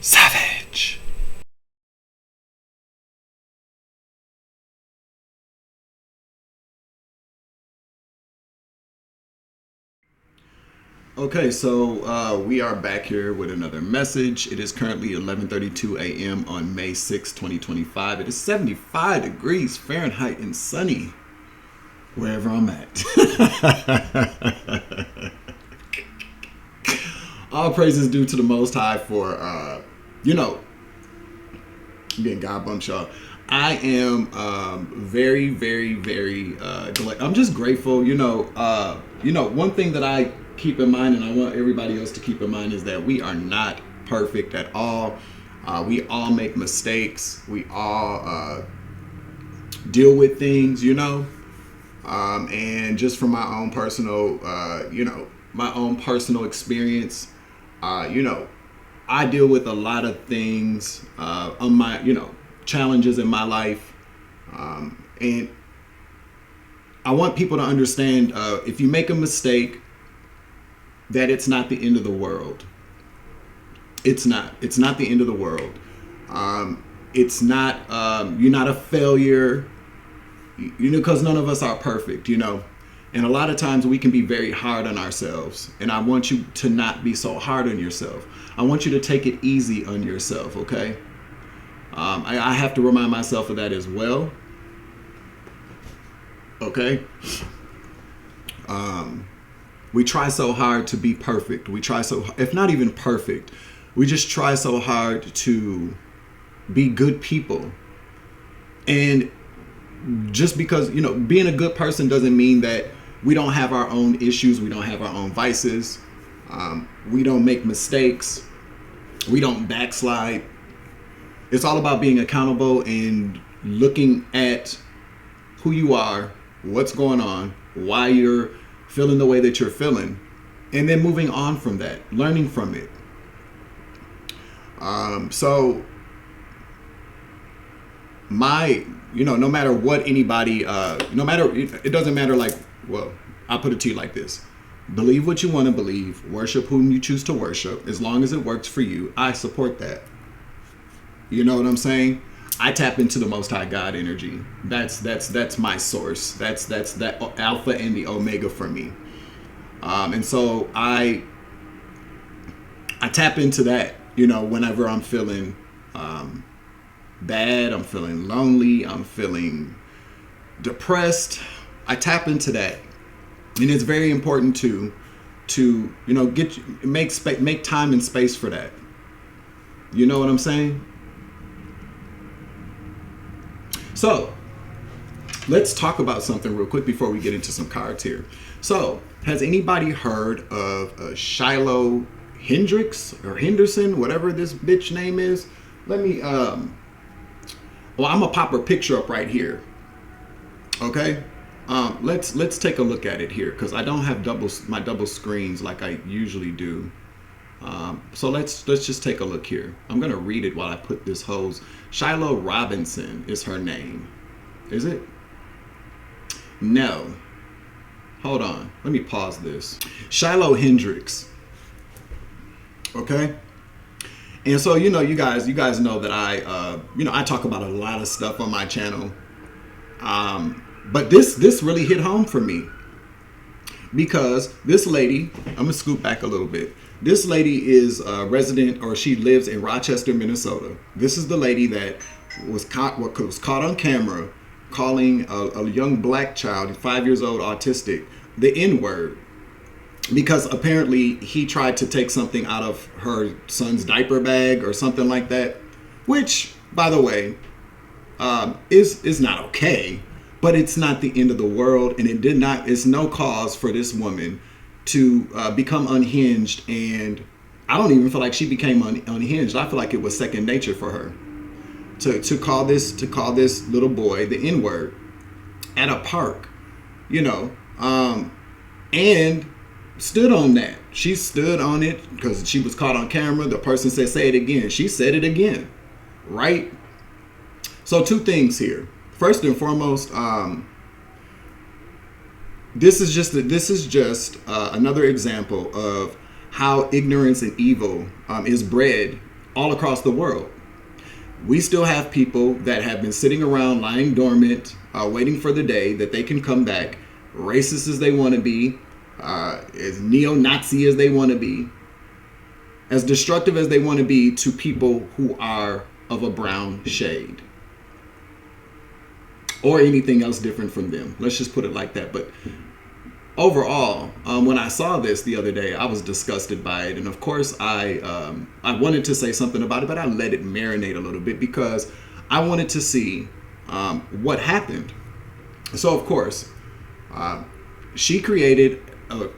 Savage. Okay, so we are back here with another message. It is currently 11:32 a.m. on May 6, 2025. It is 75 degrees Fahrenheit and sunny wherever I'm at. All praises due to the Most High for, again, God bumps y'all. I am very, very, very I'm just grateful. One thing that I keep in mind, and I want everybody else to keep in mind, is that we are not perfect at all. We all make mistakes. We all deal with things, and just from my own personal, experience, I deal with a lot of things on my, challenges in my life, and I want people to understand, if you make a mistake, that it's not the end of the world. It's not the end of the world. It's not, you're not a failure, because none of us are perfect, and a lot of times we can be very hard on ourselves, and I want you to not be so hard on yourself. I want you to take it easy on yourself, okay? I have to remind myself of that as well, okay? We try so hard to be perfect. We try so, if not even perfect, we just try so hard to be good people. And just because, being a good person doesn't mean that we don't have our own issues. We don't have our own vices. We don't make mistakes. We don't backslide. It's all about being accountable and looking at who you are, what's going on, why you're feeling the way that you're feeling, and then moving on from that, learning from it. So no matter what anybody, it doesn't matter, I'll put it to you like this. Believe what you want to believe, worship whom you choose to worship, as long as it works for you. I support that. You know what I'm saying? I tap into the Most High God energy. That's my source. That's that alpha and the omega for me. And so I tap into that, whenever I'm feeling bad, I'm feeling lonely, I'm feeling depressed. I tap into that. And it's very important to make time and space for that. You know what I'm saying? So, let's talk about something real quick before we get into some cards here. So, has anybody heard of Shiloh Hendricks or Henderson, whatever this bitch name is? Let me, I'm gonna pop her picture up right here. Okay, let's take a look at it here, because I don't have my double screens like I usually do. So let's just take a look here. I'm gonna read it while I put this hose. Shiloh Robinson is her name. Is it? No. Hold on. Let me pause this. Shiloh Hendricks. Okay. And so you guys know that I talk about a lot of stuff on my channel. But this really hit home for me, because this lady, I'm gonna scoot back a little bit. This lady is a resident, or she lives in Rochester, Minnesota. This is the lady that was caught on camera calling a young black child, 5 years old, autistic, the N-word, because apparently he tried to take something out of her son's diaper bag or something like that, which, by the way, is not okay, but it's not the end of the world, and it's no cause for this woman to become unhinged. And I don't even feel like she became unhinged. I feel like it was second nature for her to call this little boy the N-word at a park, and stood on that. She stood on it because she was caught on camera. The person said, "Say it again." She said it again, right? So two things here. First and foremost, this is just another example of how ignorance and evil is bred all across the world. We still have people that have been sitting around lying dormant, waiting for the day that they can come back, racist as they want to be, as neo-Nazi as they want to be, as destructive as they want to be to people who are of a brown shade or anything else different from them. Let's just put it like that. But overall, when I saw this the other day, I was disgusted by it. And of course, I wanted to say something about it, but I let it marinate a little bit because I wanted to see what happened. So of course, she created,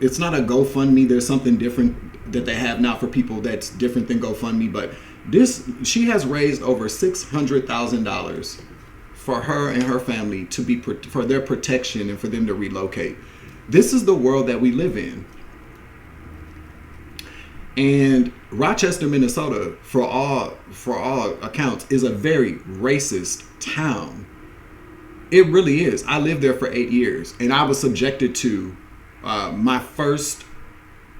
it's not a GoFundMe. There's something different that they have now for people that's different than GoFundMe. But she has raised over $600,000 for her and her family to be for their protection and for them to relocate. This is the world that we live in. And Rochester, Minnesota, for all accounts, is a very racist town. It really is. I lived there for 8 years, and I was subjected to my first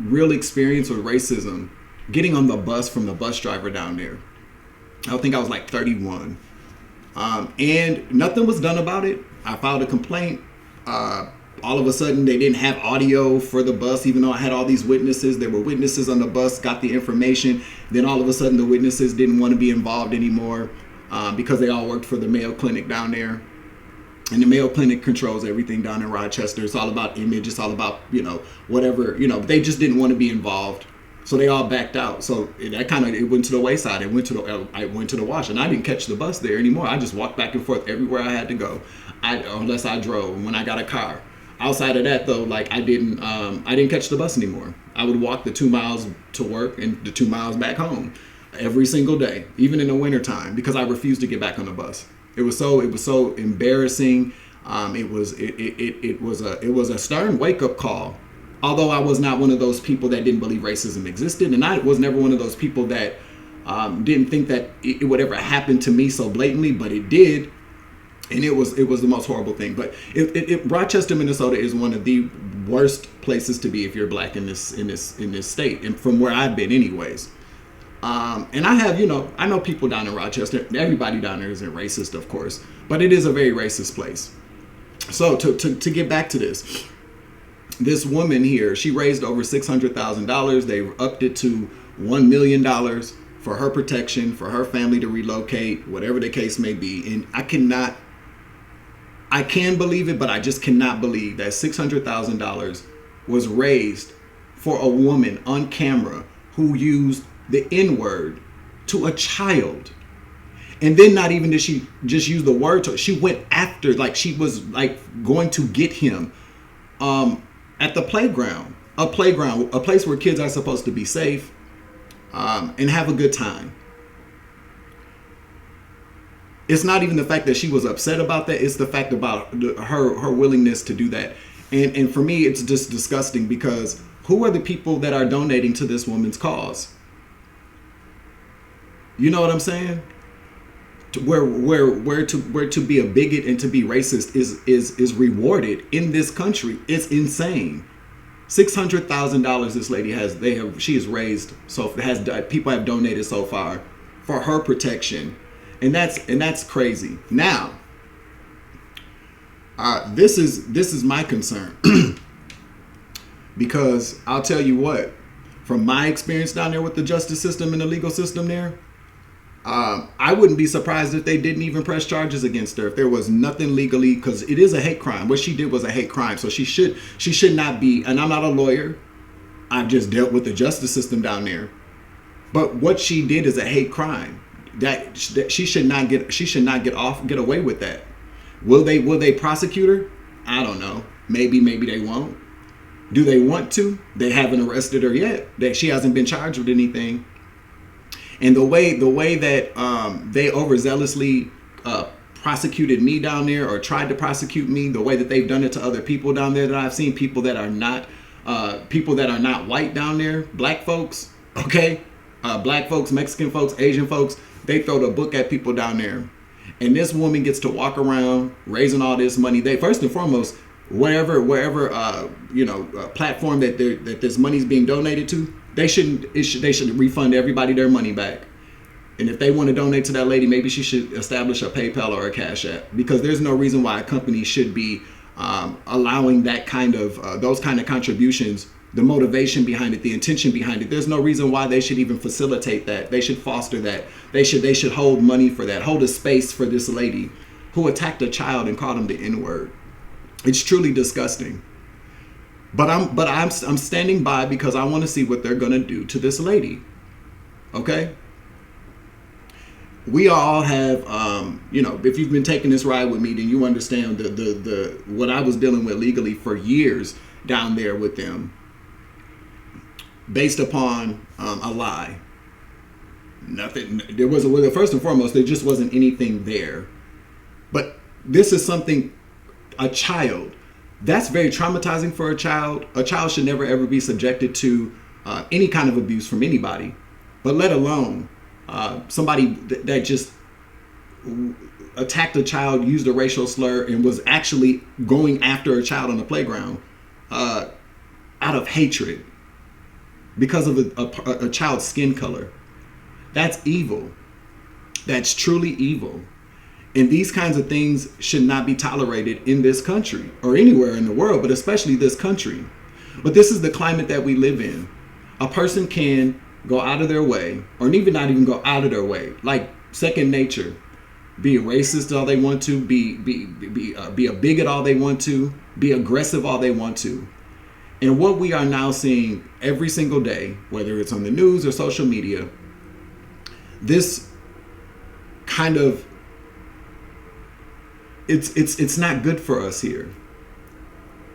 real experience with racism getting on the bus from the bus driver down there. I think I was like 31. And nothing was done about it. I filed a complaint. All of a sudden, they didn't have audio for the bus, even though I had all these witnesses. There were witnesses on the bus, got the information. Then all of a sudden, the witnesses didn't want to be involved anymore because they all worked for the Mayo Clinic down there. And the Mayo Clinic controls everything down in Rochester. It's all about image. It's all about, whatever, they just didn't want to be involved. So they all backed out. So that it went to the wayside. I went to the wash, and I didn't catch the bus there anymore. I just walked back and forth everywhere I had to go, unless I drove when I got a car. Outside of that, though, I didn't catch the bus anymore. I would walk the 2 miles to work and the 2 miles back home every single day, even in the wintertime, because I refused to get back on the bus. It was so embarrassing. It was a stern wake up call. Although I was not one of those people that didn't believe racism existed, and I was never one of those people that didn't think that it would ever happen to me so blatantly, but it did, and it was the most horrible thing. But Rochester, Minnesota, is one of the worst places to be if you're black in this state, and from where I've been, anyways. And I know people down in Rochester. Everybody down there isn't racist, of course, but it is a very racist place. So to get back to this woman here, she raised over $600,000. They upped it to $1 million for her protection, for her family to relocate, whatever the case may be. And I can believe it, but I just cannot believe that $600,000 was raised for a woman on camera who used the N-word to a child. And then not even did she just use the word to, she went after, she was going to get him at the playground, a place where kids are supposed to be safe and have a good time. It's not even the fact that she was upset about that. It's the fact about her willingness to do that. And for me, it's just disgusting, because who are the people that are donating to this woman's cause? You know what I'm saying? Where to be a bigot and to be racist is rewarded in this country. It's insane. $600,000 this lady she has raised, people have donated so far for her protection, and that's crazy. Now, this is my concern because I'll tell you what, from my experience down there with the justice system and the legal system there, I wouldn't be surprised if they didn't even press charges against her if there was nothing legally, because it is a hate crime. What she did was a hate crime, so she should not be. And I'm not a lawyer. I've just dealt with the justice system down there. But what she did is a hate crime. That she should not get away with that. Will they prosecute her? I don't know. Maybe they won't. Do they want to? They haven't arrested her yet. She hasn't been charged with anything. And the way that they overzealously prosecuted me down there, or tried to prosecute me, the way that they've done it to other people down there that I've seen, people that are not white down there, black folks, okay, black folks, Mexican folks, Asian folks, they throw the book at people down there. And this woman gets to walk around raising all this money. They, first and foremost, wherever platform that this money is being donated to, they should refund everybody their money back. And if they want to donate to that lady, maybe she should establish a PayPal or a Cash App, because there's no reason why a company should be allowing that kind of those kind of contributions. The motivation behind it, the intention behind it. There's no reason why they should even facilitate that. They should foster that. They should hold money for that. Hold a space for this lady who attacked a child and called him the N-word. It's truly disgusting. But I'm standing by because I want to see what they're gonna do to this lady. Okay. We all have, if you've been taking this ride with me, then you understand the what I was dealing with legally for years down there with them, based upon a lie. Nothing. There wasn't. First and foremost, there just wasn't anything there. But this is something, a child. That's very traumatizing for a child. A child should never ever be subjected to any kind of abuse from anybody, but let alone somebody that just attacked a child, used a racial slur, and was actually going after a child on the playground out of hatred because of a child's skin color. That's evil. That's truly evil. And these kinds of things should not be tolerated in this country or anywhere in the world, but especially this country. But this is the climate that we live in. A person can go out of their way, or even not even go out of their way, like second nature, be a racist all they want to, be a bigot all they want to, be aggressive all they want to. And what we are now seeing every single day, whether it's on the news or social media, this kind of, it's not good for us here.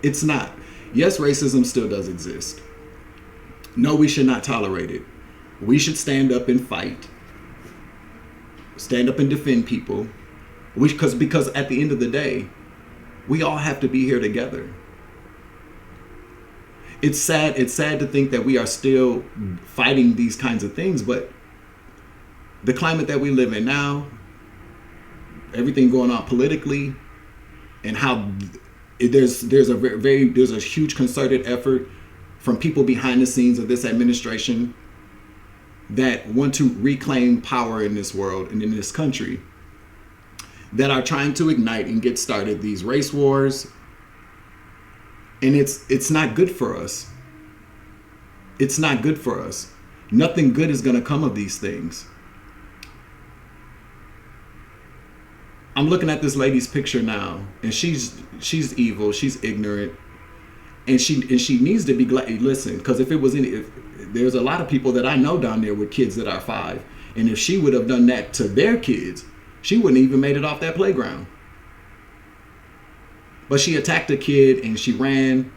It's not. Yes, racism still does exist. No, we should not tolerate it. We should stand up and fight. Stand up and defend people. Because at the end of the day, we all have to be here together. It's sad to think that we are still fighting these kinds of things, but the climate that we live in now, everything going on politically, and how there's a huge concerted effort from people behind the scenes of this administration that want to reclaim power in this world and in this country, that are trying to ignite and get started these race wars. And it's not good for us. It's not good for us. Nothing good is going to come of these things. I'm looking at this lady's picture now, and she's evil, she's ignorant, and she needs to be glad. Listen, because if there's a lot of people that I know down there with kids that are 5, and if she would have done that to their kids, she wouldn't even made it off that playground. But she attacked a kid and she ran.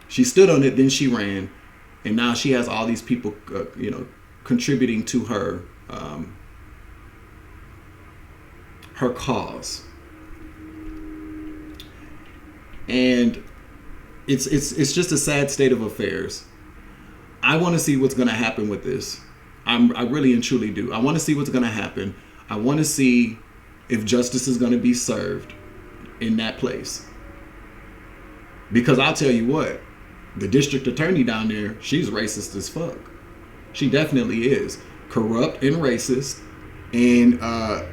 She stood on it, then she ran, and now she has all these people, contributing to her. Her cause. And it's just a sad state of affairs. I want to see what's going to happen with this. I really and truly do. I want to see what's going to happen. I want to see if justice is going to be served in that place. Because I'll tell you what, the district attorney down there, she's racist as fuck. She definitely is. Corrupt and racist, and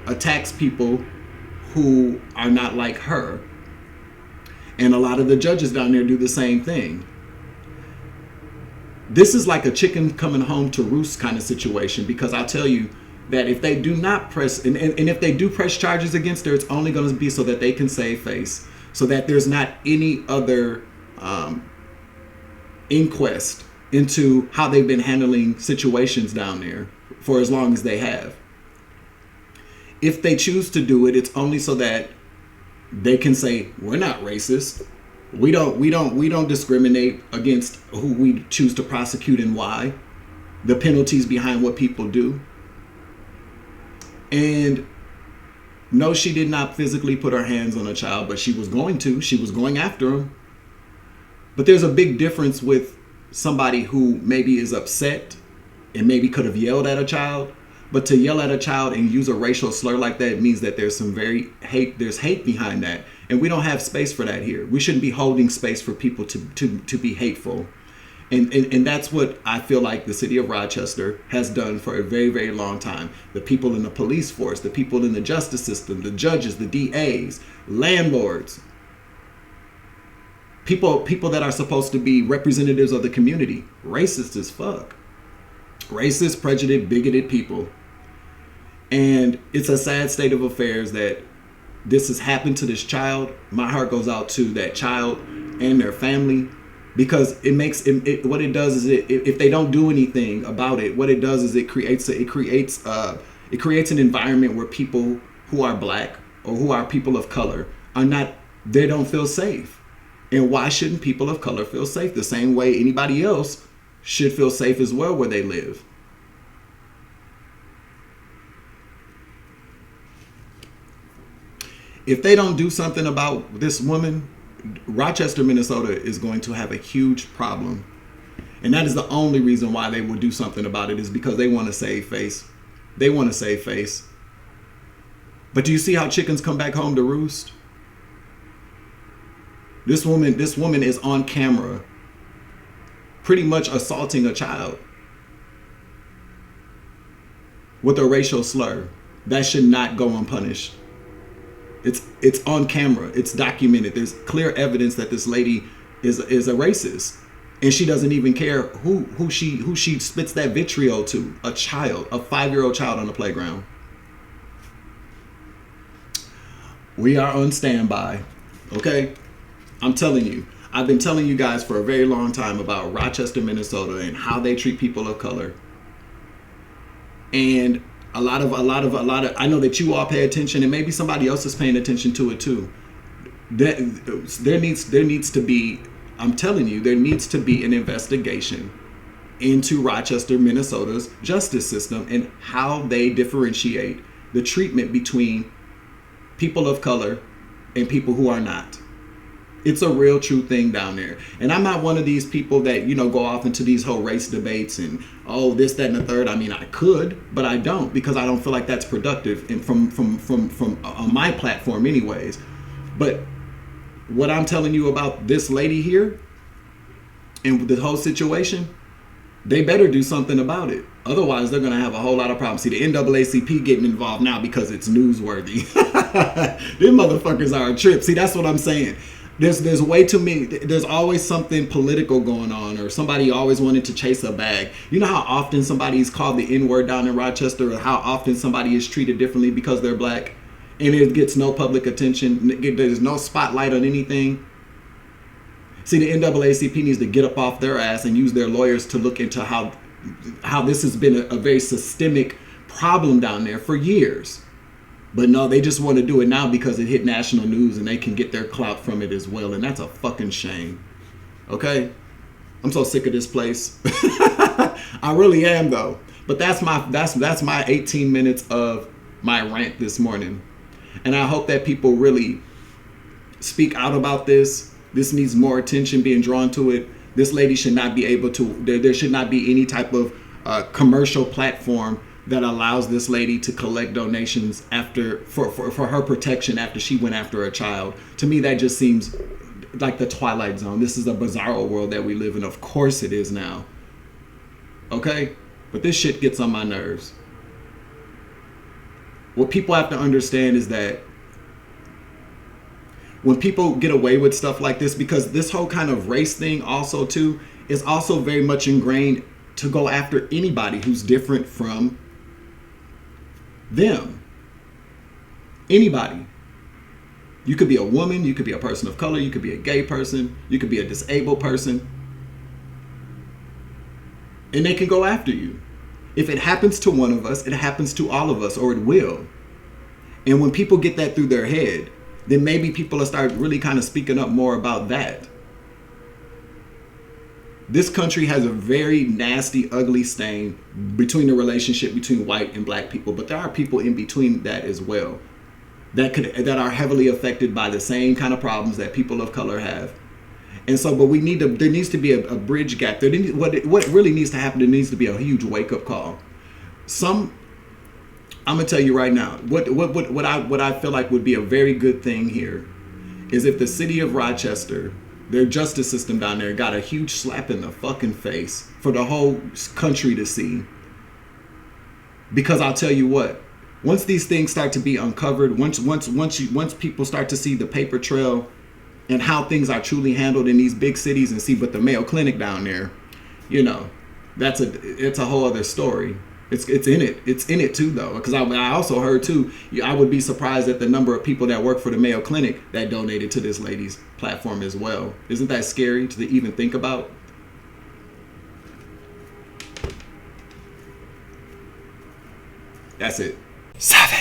attacks people who are not like her. And a lot of the judges down there do the same thing. This is like a chicken coming home to roost kind of situation, because I'll tell you that if they do not press, and if they do press charges against her, it's only going to be so that they can save face, so that there's not any other inquest into how they've been handling situations down there for as long as they have. If they choose to do it, it's only so that they can say, we're not racist. We don't discriminate against who we choose to prosecute and why. The penalties behind what people do. And no, she did not physically put her hands on a child, but she was going to. She was going after him. But there's a big difference with somebody who maybe is upset and maybe could have yelled at a child. But to yell at a child and use a racial slur like that means that there's there's hate behind that. And we don't have space for that here. We shouldn't be holding space for people to be hateful. And that's what I feel like the city of Rochester has done for a very, very long time. The people in the police force, the people in the justice system, the judges, the DAs, landlords, people that are supposed to be representatives of the community, racist as fuck. Racist, prejudiced, bigoted people. And it's a sad state of affairs that this has happened to this child. My heart goes out to that child and their family. Because it makes what it does is if they don't do anything about it, what it does is it creates an environment where people who are black or who are people of color they don't feel safe. And why shouldn't people of color feel safe? The same way anybody else should feel safe as well where they live. If they don't do something about this woman, Rochester, Minnesota is going to have a huge problem. And that is the only reason why they will do something about it, is because they want to save face. They want to save face. But do you see how chickens come back home to roost? This woman is on camera pretty much assaulting a child with a racial slur. That should not go unpunished. It's on camera. It's documented. There's clear evidence that this lady is a racist, and she doesn't even care who she spits that vitriol to. A child, a 5-year-old child on the playground. We are on standby. Okay, I'm telling you. I've been telling you guys for a very long time about Rochester, Minnesota, and how they treat people of color. And a lot of I know that you all pay attention, and maybe somebody else is paying attention to it too. There needs to be, I'm telling you, there needs to be an investigation into Rochester, Minnesota's justice system and how they differentiate the treatment between people of color and people who are not. It's a real true thing down there. And I'm not one of these people that, go off into these whole race debates and, oh, this, that, and the third. I mean, I could, but I don't, because I don't feel like that's productive and from on my platform anyways. But what I'm telling you about this lady here and the whole situation, they better do something about it. Otherwise, they're going to have a whole lot of problems. See, the NAACP getting involved now because it's newsworthy. Them motherfuckers are a trip. See, that's what I'm saying. There's way too many. There's always something political going on, or somebody always wanted to chase a bag. You know how often somebody is called the N-word down in Rochester, or how often somebody is treated differently because they're black, and it gets no public attention. There's no spotlight on anything. See, the NAACP needs to get up off their ass and use their lawyers to look into how this has been a very systemic problem down there for years. But no, they just want to do it now because it hit national news and they can get their clout from it as well. And that's a fucking shame. Okay? I'm so sick of this place. I really am, though. But that's my 18 minutes of my rant this morning. And I hope that people really speak out about this. This needs more attention being drawn to it. This lady should not be able to, there should not be any type of commercial platform that allows this lady to collect donations for her protection after she went after a child. To me, that just seems like the Twilight Zone. This is a bizarro world that we live in. Of course it is now. Okay? But this shit gets on my nerves. What people have to understand is that when people get away with stuff like this, because this whole kind of race thing also too is also very much ingrained to go after anybody who's different from them. Anybody. You could be a woman, you could be a person of color, you could be a gay person, you could be a disabled person. And they can go after you. If it happens to one of us, it happens to all of us, or it will. And when people get that through their head, then maybe people will start really kind of speaking up more about that. This country has a very nasty, ugly stain between the relationship between white and black people, but there are people in between that as well that are heavily affected by the same kind of problems that people of color have. And so, but there needs to be a bridge gap. What really needs to happen, there needs to be a huge wake-up call. I'm gonna tell you right now, what I feel like would be a very good thing here is if the city of Rochester Their justice system down there got a huge slap in the fucking face for the whole country to see. Because I'll tell you what, once these things start to be uncovered, once people start to see the paper trail and how things are truly handled in these big cities and see but the Mayo Clinic down there, you know, it's a whole other story. It's in it too though, because I also heard too, I would be surprised at the number of people that work for the Mayo Clinic that donated to this lady's platform as well. Isn't that scary to even think about? That's it. 7.